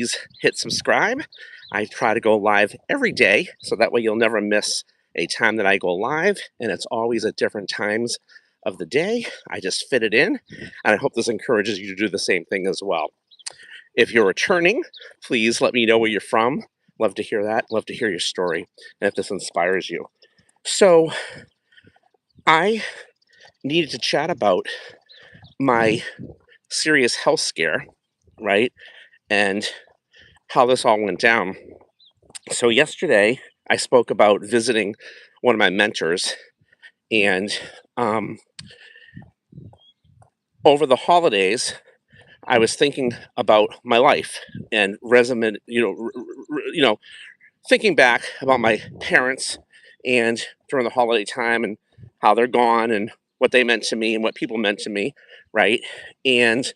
please hit subscribe. I try to go live every day, so that way you'll never miss a time that I go live, and it's always at different times of the day. I just fit it in, and I hope this encourages you to do the same thing as well. If you're returning, please let me know where you're from. Love to hear that. Love to hear your story, and if this inspires you. So, I needed to chat about my serious health scare, right? And how this all went down. So, yesterday, I spoke about visiting one of my mentors, and um, over the holidays, I was thinking about my life and thinking back about my parents and during the holiday time and how they're gone and what they meant to me and what people meant to me, right? And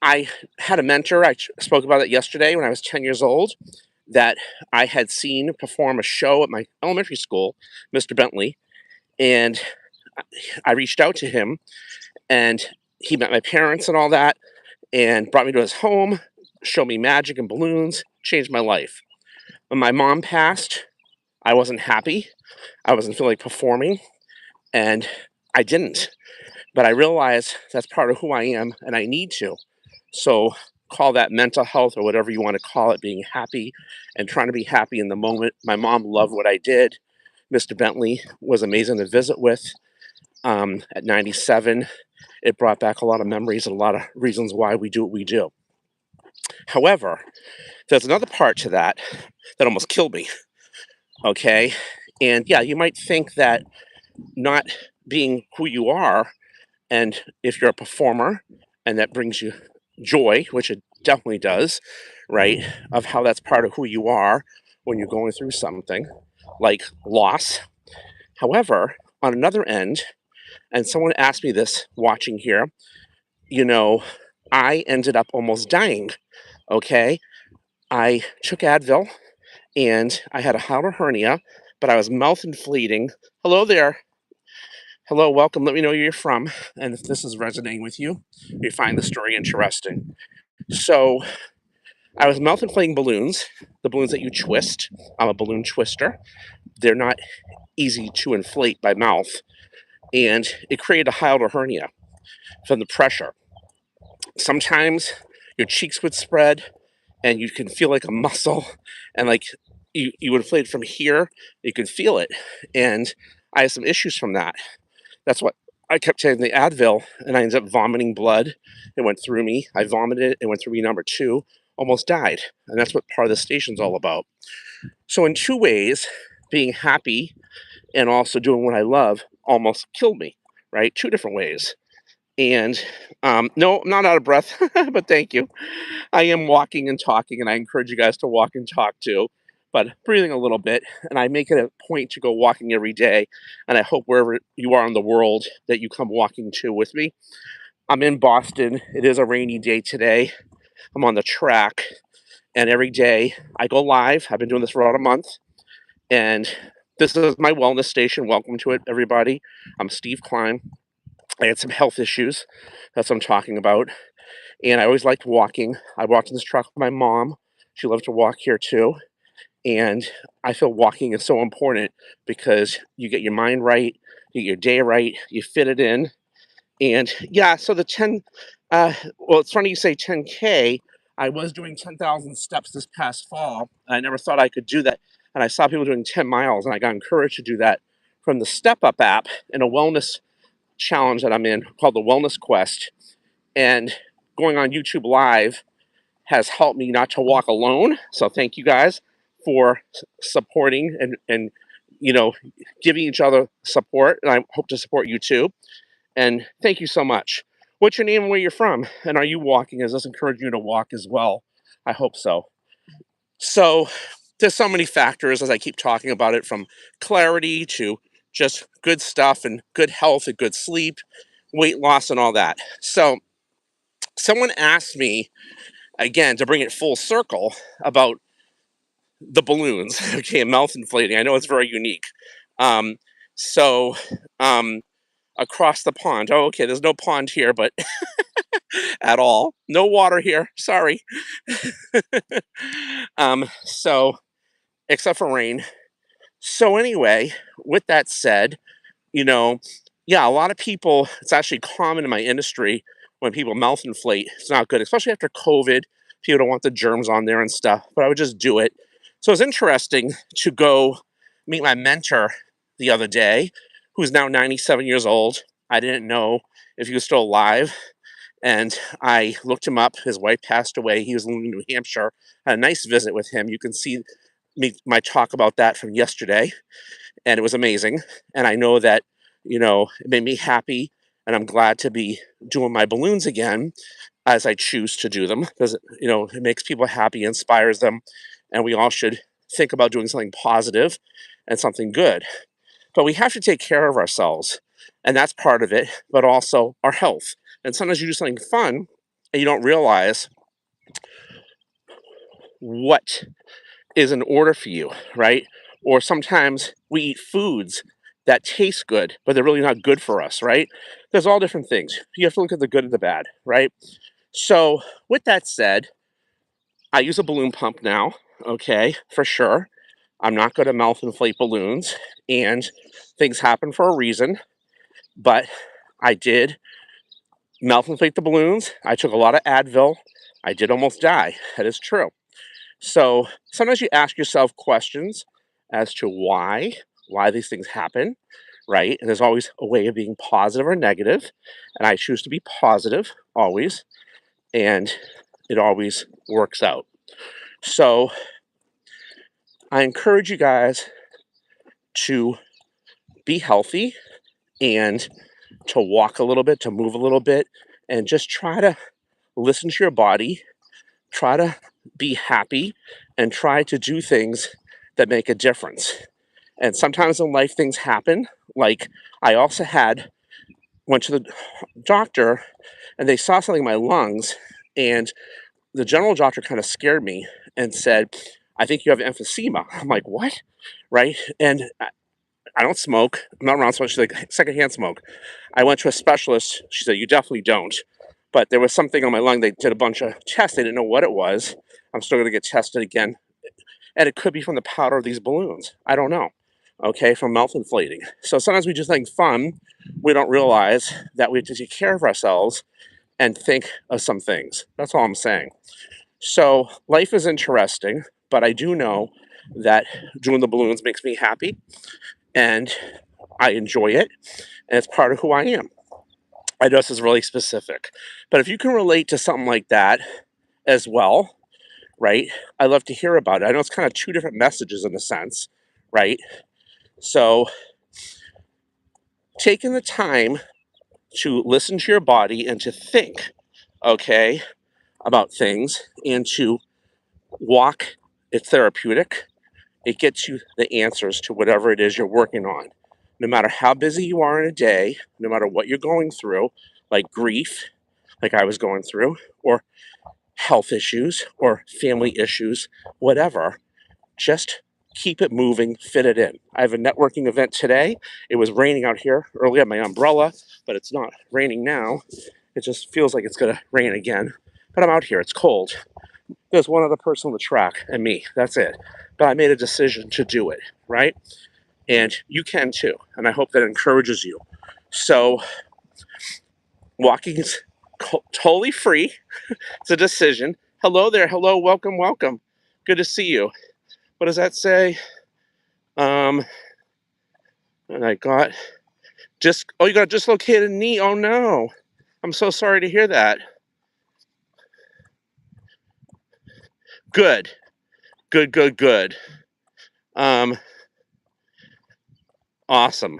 I had a mentor. I spoke about it yesterday when I was 10 years old that I had seen perform a show at my elementary school, Mr. Bentley, and I reached out to him and he met my parents and all that and brought me to his home, showed me magic and balloons, changed my life. When my mom passed, I wasn't happy. I wasn't feeling like performing, and I didn't. But I realized that's part of who I am, and I need to. So call that mental health or whatever you want to call it, being happy and trying to be happy in the moment. My mom loved what I did. Mr. Bentley was amazing to visit with. At 97, it brought back a lot of memories and a lot of reasons why we do what we do. However, there's another part to that that almost killed me. Okay. And yeah, you might think that not being who you are, and if you're a performer and that brings you joy, which it definitely does, right? Of how that's part of who you are when you're going through something like loss. However, on another end, and someone asked me this watching here, you know, I ended up almost dying. Okay. I took Advil and I had a hiatal hernia, but I was mouth inflating. Hello there. Hello, welcome. Let me know where you're from. And if this is resonating with you, you find the story interesting. So I was mouth inflating balloons, the balloons that you twist. I'm a balloon twister. They're not easy to inflate by mouth. And it created a hiatal hernia from the pressure. Sometimes your cheeks would spread and you can feel like a muscle and like you inflate from here, you can feel it. And I had some issues from that. That's what I kept taking the Advil and I ended up vomiting blood. It went through me. I vomited. It went through me number two, almost died. And that's what part of the station's all about. So in two ways, being happy and also doing what I love almost killed me, right? Two different ways. And no, I'm not out of breath, but thank you. I am walking and talking, and I encourage you guys to walk and talk too, but breathing a little bit. And I make it a point to go walking every day. And I hope wherever you are in the world that you come walking to with me. I'm in Boston. It is a rainy day today. I'm on the track, and every day I go live. I've been doing this for about a month, and this is my wellness station. Welcome to it, everybody. I'm Steve Klein. I had some health issues. That's what I'm talking about. And I always liked walking. I walked in this truck with my mom. She loved to walk here too. And I feel walking is so important because you get your mind right, you get your day right, you fit it in. And yeah, so the 10, well, it's funny you say 10K. I was doing 10,000 steps this past fall. I never thought I could do that. And I saw people doing 10 miles, and I got encouraged to do that from the Step Up app in a wellness challenge that I'm in called the Wellness Quest. And going on YouTube Live has helped me not to walk alone. So thank you guys for supporting and you know giving each other support. And I hope to support you too. And thank you so much. What's your name and where you're from? And are you walking? Does this encourage you to walk as well? I hope so. So there's so many factors as I keep talking about it, from clarity to just good stuff and good health and good sleep, weight loss and all that. So someone asked me again to bring it full circle about the balloons. Okay, mouth inflating. I know it's very unique. Um, so um, across the pond. Oh, okay, there's no pond here, but at all. No water here. Sorry. So except for rain. So anyway, with that said, you know, yeah, a lot of people, it's actually common in my industry when people mouth inflate. It's not good, especially after COVID. People don't want the germs on there and stuff, but I would just do it. So it's interesting to go meet my mentor the other day, who's now 97 years old. I didn't know if he was still alive. And I looked him up. His wife passed away. He was in New Hampshire. I had a nice visit with him. You can see my talk about that from yesterday, and it was amazing. And I know that, it made me happy, and I'm glad to be doing my balloons again as I choose to do them because, it makes people happy, inspires them, and we all should think about doing something positive and something good. But we have to take care of ourselves, and that's part of it, but also our health. And sometimes you do something fun and you don't realize what is in order for you, right? Or sometimes we eat foods that taste good, but they're really not good for us, right? There's all different things. You have to look at the good and the bad, right? So, with that said, I use a balloon pump now, okay, for sure. I'm not going to mouth inflate balloons, and things happen for a reason, but I did mouth inflate the balloons. I took a lot of Advil. I did almost die. That is true. So sometimes you ask yourself questions as to why these things happen, right? And there's always a way of being positive or negative, and I choose to be positive always, and it always works out. So I encourage you guys to be healthy and to walk a little bit, to move a little bit, and just try to listen to your body, try to be happy, and try to do things that make a difference. And sometimes in life things happen. Like I also went to the doctor and they saw something in my lungs, and the general doctor kind of scared me and said, I think you have emphysema. I'm like, what? Right? And I don't smoke. I'm not around smoke. She's like, secondhand smoke. I went to a specialist. She said, you definitely don't. But there was something on my lung. They did a bunch of tests. They didn't know what it was. I'm still going to get tested again. And it could be from the powder of these balloons. I don't know. Okay, from mouth inflating. So sometimes we just think fun. We don't realize that we have to take care of ourselves and think of some things. That's all I'm saying. So life is interesting, but I do know that doing the balloons makes me happy and I enjoy it, and it's part of who I am. I know this is really specific, but if you can relate to something like that as well, right? I love to hear about it. I know it's kind of two different messages in a sense, right? So, taking the time to listen to your body and to think, okay, about things and to walk, it's therapeutic. It gets you the answers to whatever it is you're working on. No matter how busy you are in a day, no matter what you're going through, like grief, like I was going through, or health issues, or family issues, whatever, just keep it moving, fit it in. I have a networking event today. It was raining out here earlier. I had my umbrella, but it's not raining now. It just feels like it's going to rain again. But I'm out here. It's cold. There's one other person on the track and me. That's it. But I made a decision to do it, right? And you can too. And I hope that encourages you. So walking is totally free. It's a decision. Hello there. Hello. Welcome. Welcome. Good to see you. What does that say? And I got you got a dislocated knee. Oh no. I'm so sorry to hear that. Good. Good, good, good. Um, awesome.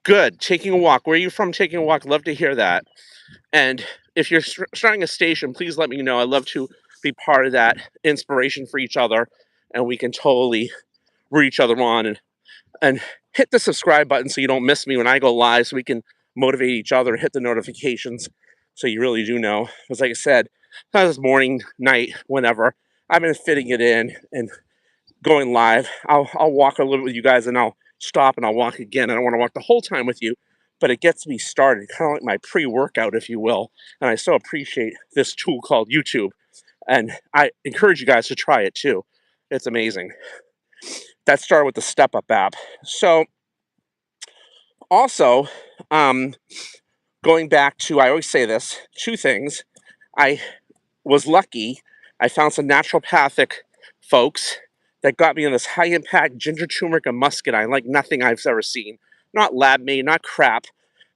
Good. Taking a walk. Where are you from taking a walk? Love to hear that. And if you're starting a station, please let me know. I'd love to be part of that inspiration for each other, and we can totally root each other on and hit the subscribe button so you don't miss me when I go live, so we can motivate each other, hit the notifications so you really do know. Because like I said, this morning, night, whenever, I've been fitting it in and going live. I'll walk a little with you guys and I'll stop and I'll walk again. I don't want to walk the whole time with you, but it gets me started, kind of like my pre-workout, if you will. And I so appreciate this tool called YouTube. And I encourage you guys to try it too. It's amazing. That started with the Step Up app. So also, going back to, I always say this, two things. I was lucky. I found some naturopathic folks that got me on this high-impact ginger turmeric and muscadine like nothing I've ever seen. Not lab-made, not crap,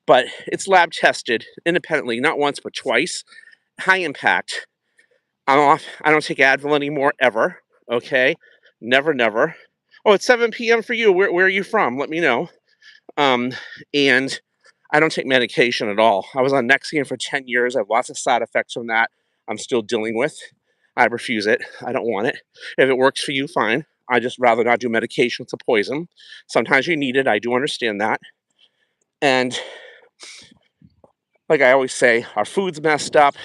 but it's lab-tested independently, not once but twice. High impact. I'm off. I don't take Advil anymore, ever. Okay? Never, never. Oh, it's 7 p.m. for you. Where are you from? Let me know. And I don't take medication at all. I was on Nexium for 10 years. I have lots of side effects from that I'm still dealing with. I refuse it. I don't want it. If it works for you, fine. I just rather not do medication. It's a poison. Sometimes you need it. I do understand that. And like I always say, our food's messed up,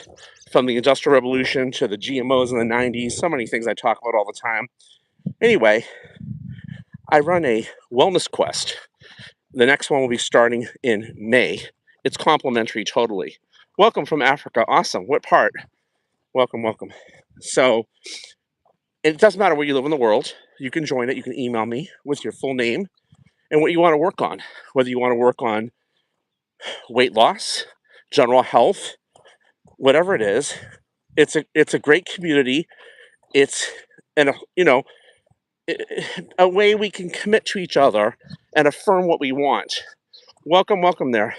from the Industrial Revolution to the GMOs in the 90s. So many things I talk about all the time. Anyway, I run a wellness quest. The next one will be starting in May. It's complimentary totally. Welcome from Africa. Awesome. What part? Welcome, welcome. So it doesn't matter where you live in the world. You can join it. You can email me with your full name and what you want to work on. Whether you want to work on weight loss, general health, whatever it is. It's a great community. It's a way we can commit to each other and affirm what we want. Welcome, welcome there,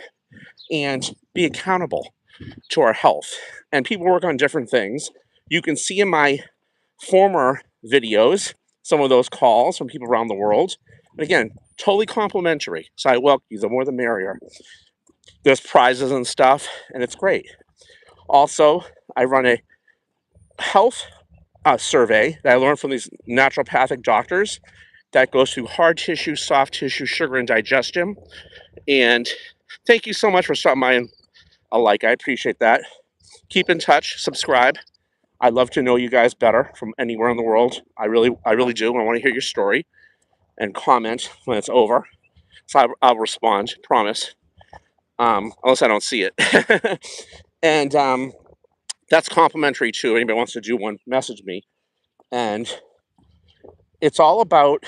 and be accountable to our health. And people work on different things. You can see in my former videos some of those calls from people around the world. And again, totally complimentary. So I welcome you. The more the merrier. There's prizes and stuff, and it's great. Also, I run a health survey that I learned from these naturopathic doctors that goes through hard tissue, soft tissue, sugar, and digestion. And thank you so much for stopping by and I appreciate that. Keep in touch, subscribe. I'd love to know you guys better from anywhere in the world. I really do. I want to hear your story and comment when it's over. So I'll respond, promise. Unless I don't see it. And that's complimentary too. Anybody wants to do one, message me. And it's all about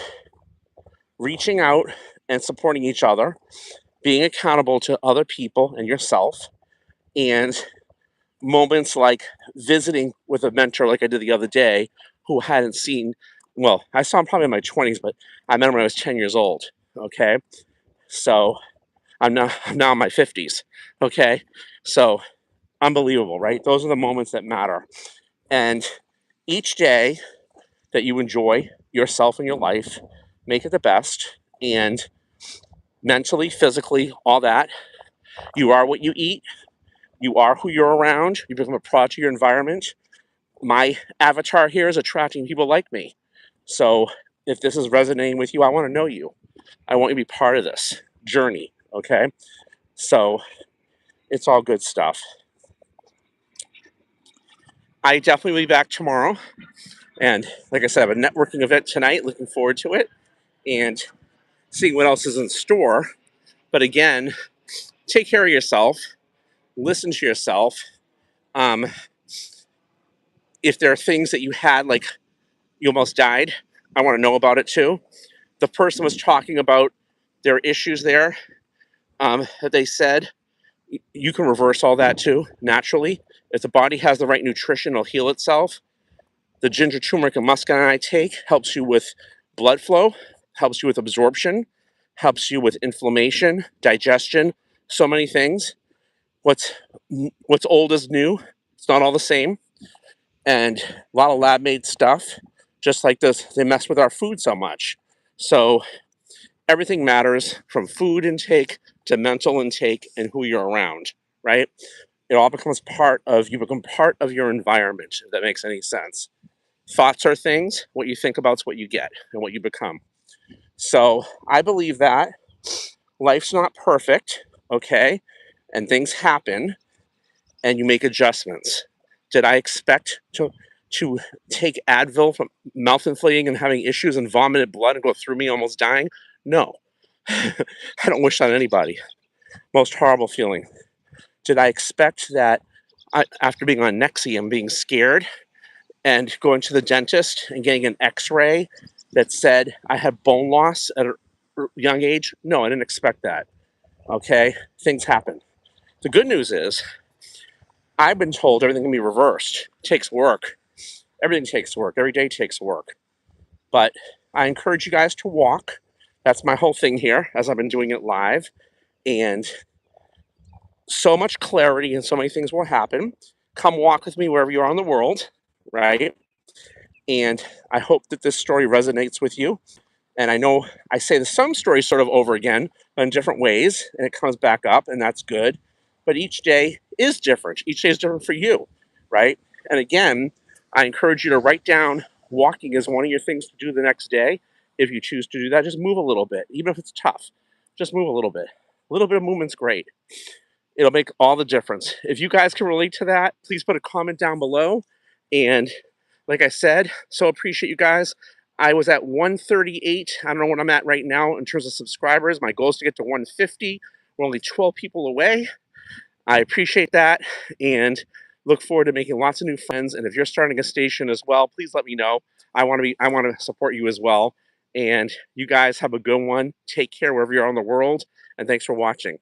reaching out and supporting each other, being accountable to other people and yourself, and moments like visiting with a mentor like I did the other day who hadn't seen, well, I saw him probably in my 20s, but I met him when I was 10 years old, okay? So I'm now in my 50s, okay? So unbelievable, right? Those are the moments that matter. And each day that you enjoy yourself and your life, make it the best, and mentally, physically, all that. You are what you eat. You are who you're around. You become a product of your environment. My avatar here is attracting people like me. So if this is resonating with you, I want to know you. I want you to be part of this journey, okay? So it's all good stuff. I definitely will be back tomorrow. And like I said, I have a networking event tonight. Looking forward to it and seeing what else is in store. But again, take care of yourself. Listen to yourself. If there are things that you had, like you almost died, I want to know about it too. The person was talking about their issues there that they said. You can reverse all that too, naturally. If the body has the right nutrition, it'll heal itself. The ginger, turmeric, and muscadine I take helps you with blood flow, helps you with absorption, helps you with inflammation, digestion, so many things. What's old is new. It's not all the same. And a lot of lab-made stuff, just like this, they mess with our food so much. So everything matters, from food intake to mental intake and who you're around, right? It all becomes you become part of your environment, if that makes any sense. Thoughts are things. What you think about is what you get and what you become. So I believe that life's not perfect, okay? And things happen and you make adjustments. Did I expect to take Advil from mouth inflating and having issues and vomited blood and go through me almost dying? No. I don't wish that on anybody. Most horrible feeling. Did I expect that after being on Nexium, being scared and going to the dentist and getting an x-ray that said I had bone loss at a young age? No, I didn't expect that. Okay, things happen. The good news is I've been told everything can be reversed. It takes work. Everything takes work. Every day takes work. But I encourage you guys to walk. That's my whole thing here, as I've been doing it live. And so much clarity and so many things will happen. Come walk with me wherever you are in the world, right? And I hope that this story resonates with you. And I know I say some stories sort of over again in different ways, and it comes back up, and that's good. But each day is different. Each day is different for you, right? And again, I encourage you to write down walking as one of your things to do the next day. If you choose to do that, just move a little bit, even if it's tough. Just move a little bit. A little bit of movement's great. It'll make all the difference. If you guys can relate to that, please put a comment down below. And like I said, so appreciate you guys. I was at 138. I don't know what I'm at right now in terms of subscribers. My goal is to get to 150. We're only 12 people away. I appreciate that and look forward to making lots of new friends. And if you're starting a station as well, please let me know. I want to support you as well. And you guys have a good one. Take care wherever you are in the world. And thanks for watching.